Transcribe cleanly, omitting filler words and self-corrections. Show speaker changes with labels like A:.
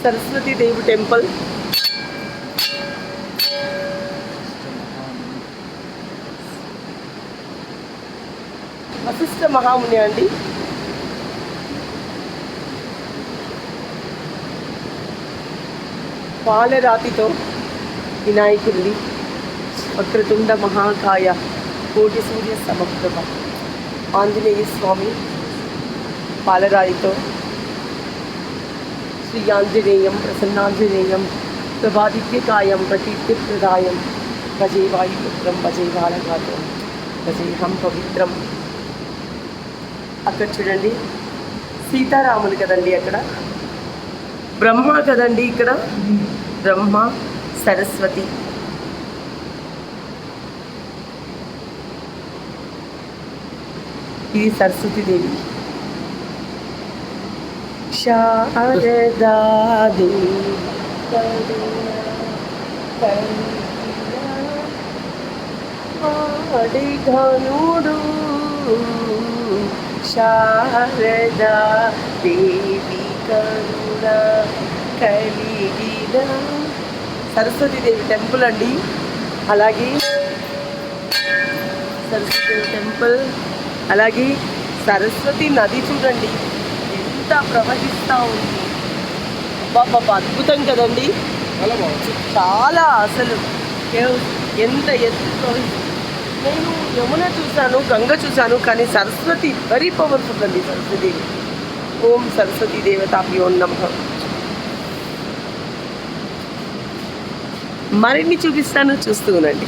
A: సరస్వతి దేవి temple. Vashishtha మహాముని అండి. పాలరాతితో వినాయకుడిని, వక్రతుండ మహాకాయ కోటి సూర్య సమప్రభ ఆంజనేయ స్వామి పాలరాయితో శ్రీ ఆంజనేయం ప్రసన్నాంజనేయం ప్రభాదిత్యకాయం ప్రకీర్తిప్రదాయం భజే వాయుపుత్రం భజే బాలఘాతం భజేహం పవిత్రం. అక్కడ చూడండి సీతారాములు కదండి, అక్కడ బ్రహ్మ కదండి, ఇక్కడ బ్రహ్మ సరస్వతి. ఇది సరస్వతీదేవి. శారదాదేవి ఘనుడు శారదా దేవి కరుణ కలిగిన సరస్వతీదేవి టెంపుల్ అండి. అలాగే సరస్వతీదేవి టెంపుల్, అలాగే సరస్వతి నది చూడండి ఎంత ప్రవహిస్తూ ఉంది. బాబా అద్భుతం కదండి, చాలా అసలు ఎంత ఎత్తు ప్రవహిస్తుంది. నేను యమున చూశాను, గంగ చూశాను, కానీ సరస్వతి వెరీ పవర్ఫుల్ అండి సరస్వతి. ఓం సరస్వతీ దేవతాభ్యో నమః. మరిన్ని చూపిస్తాను, చూస్తూ ఉండండి.